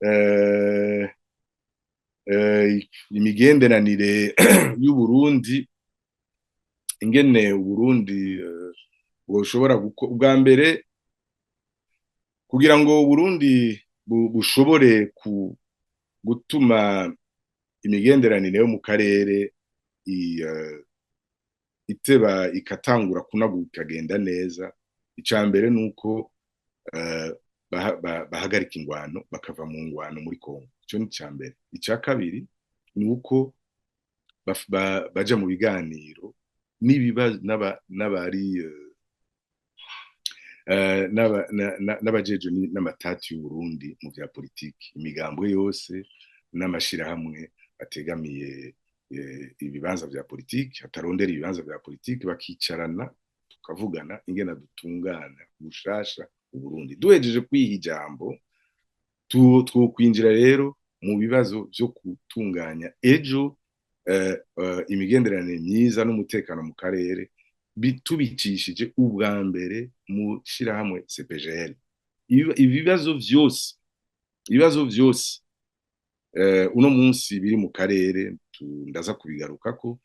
eh, imigenderanire y'u Burundi, ingene u Burundi bushobora ubwa mbere kugira ngo u Burundi bushobore gutuma imigenderanire yo mu karere iteba ikatangura kunaguka ikagenda neza. Icambere nuko bahagarika ingwano bakava mu ngwano muri Kongo. Ico ni icambere. Ica kabiri nuko baja mu biganiro n'abajeje n'amatati y'u Burundi mu vya politiki, imigambwe yose n'amashirahamwe bategamiye ibibanza vya politiki, hatarondera ibibanza vya politiki, bakicarana tukavugana ingena dutungana bushasha u Burundi. Duhejeje kwiha ijambo twokwinjira rero mu bibazo vyo gutunganya ejo imigenderanire myiza n'umutekano mu karere, bitubicishije ubwa mbere mu shirahamwe CPGL. Ibibazo vyose uno munsi biri mu karere ndaza kubigarukako,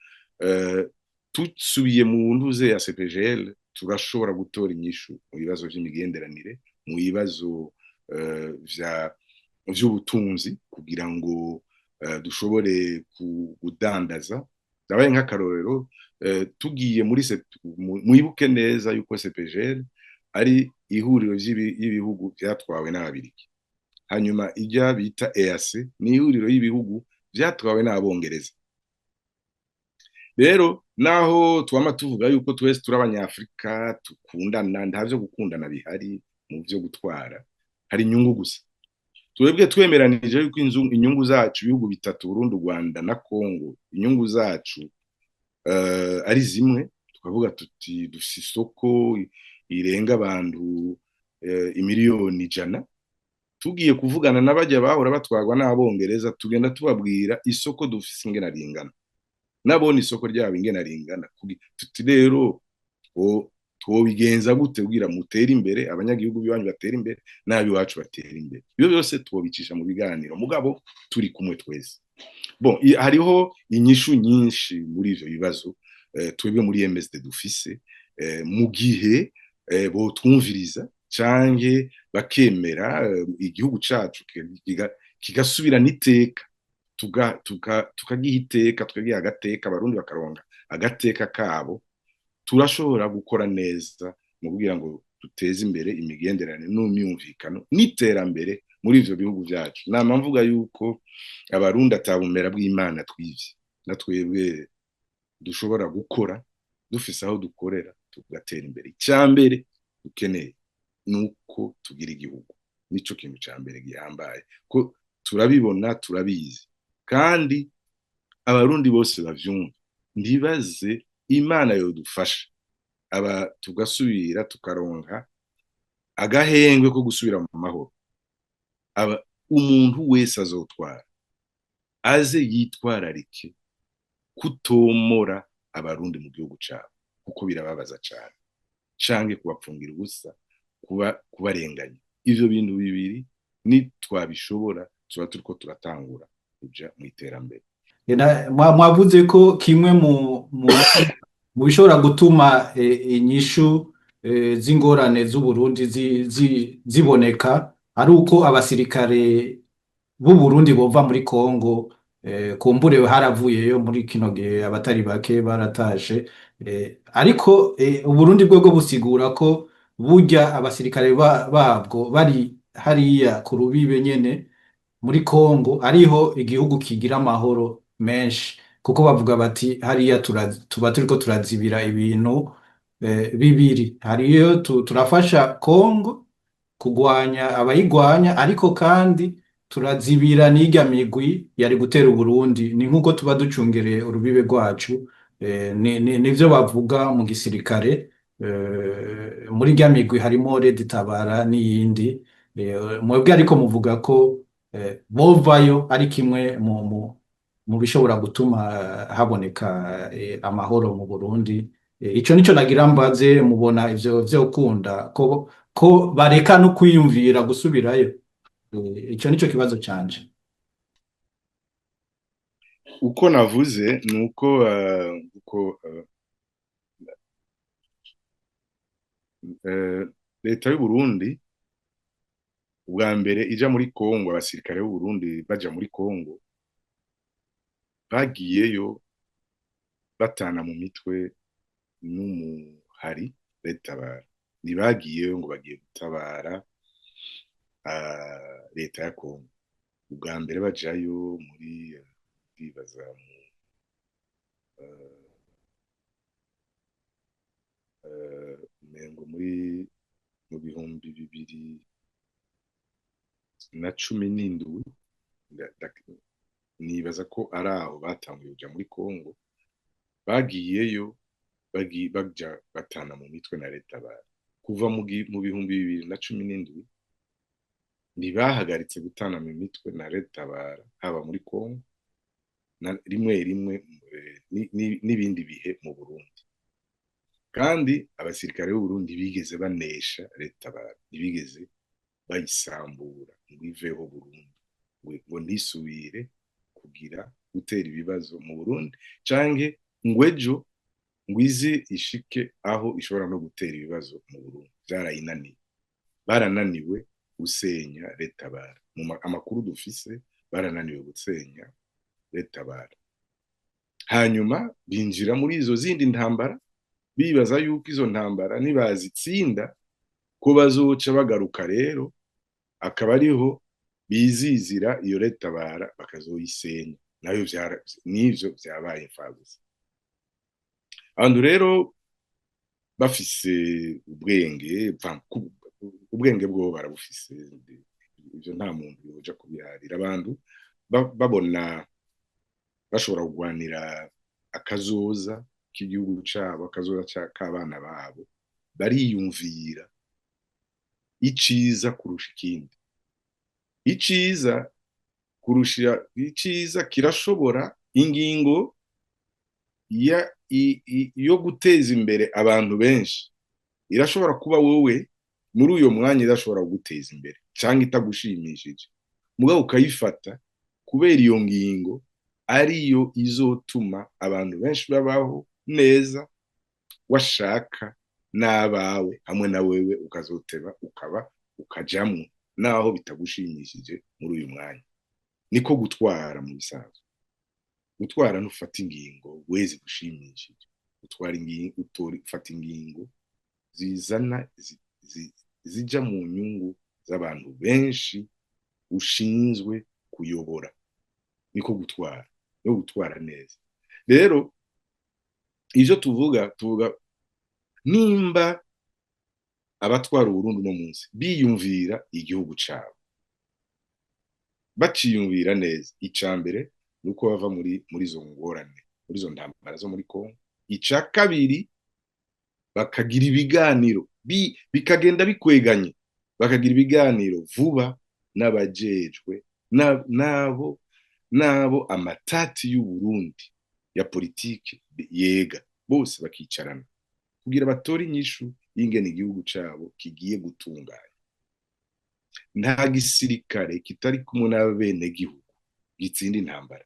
tusubiye mu ntuze ya CPGL turashobora gutora inyishu mu bibazo vy'imigenderanire, mu bibazo vy'ubutunzi, kugira ngo dushobore kudandaza. Ndabaye nk'akarorero, tugiye mwibuke neza yuko CPGL ari ihuriro y'ibihugu vyatwawe n'Ababirigi, hanyuma ijya bita EAC ni ihuriro y'ibihugu vyatwawe n'Abongereza. Rero naho twama tuvuga yuko twese turi abanyafrika tukundana, ntavyo gukundana bihari mu vyo gutwara, hari inyungu gusa. Twebwe twemeranije yuko inyungu zacu ibihugu bitatu, Burundi, Rwanda na Kongo, inyungu zacu ari zimwe. Tukavuga tuti dufise isoko irenga abantu imiliyoni 100. Tugiye kuvugana n'abajya bahora batwarwa n'Abongereza, tugenda tubabwira isoko dufise ingena ringana, nabone isoko ryabo ingena ringana. Tuti rero twobigenza gute kugira mutere imbere, abanyagihugu bibanyu batera imbere, nabi wacu batera imbere. Ibyo byose twobicisha mu biganiro, mugabo turi kumwe twese. Bon, hariho inyishu nyinshi muri ivyo bibazo twebwe muri MSD dufise, mu gihe botwumviriza canke bakemera igihugu cacu kigasubira n'iteka, tukagiha iteka, tukagiha agateka, abarundi bakaronka agateka kabo. Turashobora gukora neza mu kugira ngo duteze imbere imigenderanire n'umyumvikano n'iterambere muri ivyo bihugu vyacu. Nama mvuga yuko abarundi atabumera bw'Imana twivye, na twebwe dushobora gukora dufise aho dukorera tugatera imbere. Icambere dukeneye nuko tugira igihugu, nico kintu cambere gihambaye, ko turabibona turabizi, kandi abarundi bose bavyumva. Ndibaze Imana yodufasha tugasubira tukaronka agahengwe ko gusubira mu mahoro. Umuntu wese azotwara aze yitwararike kutomora abarundi mu gihugu cabo, kuko birababaza cane, canke kubapfungira ubusa, kubarenganya. Ivyo bintu bibiri ni twabishobora, tuba turiko turatangura kuja mu iterambere. Mwavuze ko kimwe mu bishobora gutuma inyishu z'ingorane z'u Burundi ziboneka ari uko abasirikare b'u Burundi bova muri Kongo, kumbure haravuyeyo muri kino gihe abatari bake baratashe, ariko u Burundi bwo busigura ko burya abasirikare babwo bari hariya ku rubibe nyene muri Kongo ariho igihugu kigira amahoro menshi, kuko bavuga bati hariya tuba turiko turazibira ibintu bibiri. Hariyo turafasha Kongo kugwanya abayigwanya, ariko kandi turazibira n'irya migwi yari gutera Burundi. Ni nkuko tuba ducungereye urubibe rwacu, nivyo bavuga mu gisirikare. Muri rya migwi harimo Red Tabara n'iyindi. Mwebwe ariko muvuga ko bovayo ari kimwe mu bishobora gutuma haboneka amahoro mu Burundi. Ico nico nagira mbaze, mubona ivyo vyokunda ko bareka no kwiyumvira gusubirayo? Icyo nicyo kibazo canje. uko navuze ni uko leta y'u Burundi ubwa mbere ija muri Kongo, abasirikare b'u Burundi baja muri Kongo bagiyeyo batana mu mitwe n'umuhari Tabara. Ntibagiyeyo ngo bagiye gutabara leta ya Kongo. Ubwa mbere bajayo muri bibaza mengo mu bihumbi 2017 nibaza ko ari aho batanguye kuja muri Kongo. Bagiyeyo baja batana mu mitwe na Tabara. Kuva mu bihumbi 2017 ntibahagaritse gutana mu mitwe na Tabara, haba muri Kongo na rimwe rimwe n'ibindi bihe mu Burundi. Kandi abasirikare b'u Burundi bigeze banesha Tabara, ntibigeze bayisambura ngo iveho Burundi, ngo ntisubire kugira gutera ibibazo mu Burundi, canke ngo ejo ngo ize ishike aho ishobora no gutera ibibazo mu Burundi. Byarayinaniye, barananiwe gusenya Tabara. Mu amakuru dufise barananiwe gusenya Tabara. Hanyuma binjira muri izo zindi ntambara, bibaza yuko izo ntambara nibazitsinda ko bazoca bagaruka rero, akaba ariho bizizira iyo Tabara bakazoyisenya. Nayo n'ivyo vyabaye imfabusa. Abantu rero bafise ubwenge bwo barabufise, ivyo nta muntu yoja kubiharira. Abantu babona bashobora kugwanira akazoza k'igihugu cabo, akazoza k'abana babo, bariyumvira iciza kurusha ikindi. Iciza kirashobora ingingo yo guteza imbere abantu benshi irashobora kuba wowe muri uyo mwanya irashobora kuguteza imbere cyangwa itagushimishije, mugabo ukayifata kubera iyo ngingo ariyo izotuma abantu benshi babaho neza, washaka n'abawe hamwe na wewe ukazoteba ukajamwo naho bitagushimishije muri uyu mwanya. Niko gutwara mu bisanzwe. Gutwara ntufata ingingo wezi gushimishije, ufata ingingo zizana zija mu nyungu z'abantu benshi ushinzwe kuyobora. Niko gutwara, no gutwara neza. Rero ivyo tuvuga nimba abatwara Uburundi no munsi biyumvira igihugu cabo, baciyumvira neza, icambere nuko bava muri zo ngorane, muri zo ntambara zo muri Kongo. Ica kabiri bakagira ibiganiro bikagenda bikweganye, bakagira ibiganiro vuba n'abajejwe nabo amatati y'u Burundi ya politike yega, bose bakicarana kugira batore inyishu y'ingene igihugu cabo kigiye gutunganya. Nta gisirikare kitari kumwe n'abene gihugu gitsinda intambara.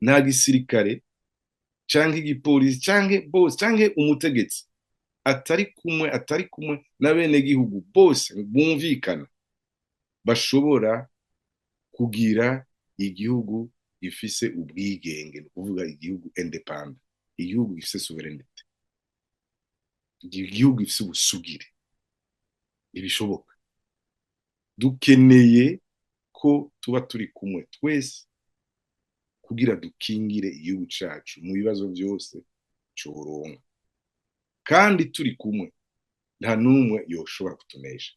Nta gisirikare canke igipolisi canke umutegetsi atari kumwe n'abene gihugu bose bumvikana bashobora kugira igihugu gifise ubwigenge, no kuvuga igihugu independent, igihugu gifise sovereignty, igihugu gifise ubusugire. Ibishoboka. Dukeneye ko tuba turi kumwe twese kugira dukingire igihugu cacu mu bibazo byose coronka, kandi turi kumwe nta numwe yoshobora kutunesha.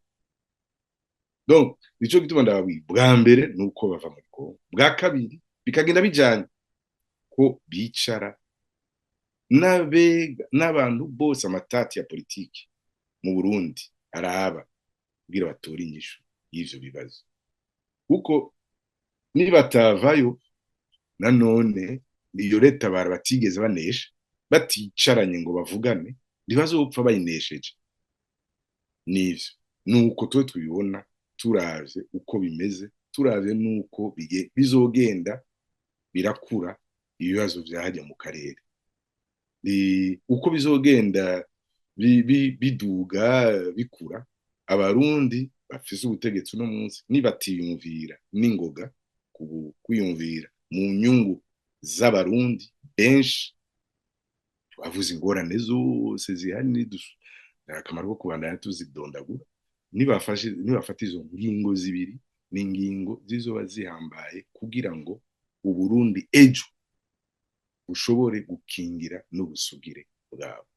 Donc nico gituma ndababwira, bwa mbere nuko bava muri Kongo, bwa kabiri bikagenda bijanye ko bicara n'abantu bose amatati ya politiki mu Burundi araba kugira batore inyishu y'ivyo bibazo. Kuko nibatavayo nanone iyo Tabara batigeze banesha, baticaranye ngo bavugane, ntibazopfa bayinesheje. Nivyo nuko twe tubibona, turavye uko bimeze, turavye nuko bizogenda birakura ibibazo vyahajya mu karere. Uko bizogenda biduga bikura, abarundi bafise ubutegetsi uno munsi nibatiyumvira n'ingoga kwiyumvira mu nyungu z'abarundi benshi, bavuze ingorane zose zihari, akamaro ko kubandanya tuzidondagura, nibafata izo ngingo zibiri, n'ingingo zizoba zihambaye kugira ngo Uburundi ejo bushobore gukingira n'ubusugire bwabo.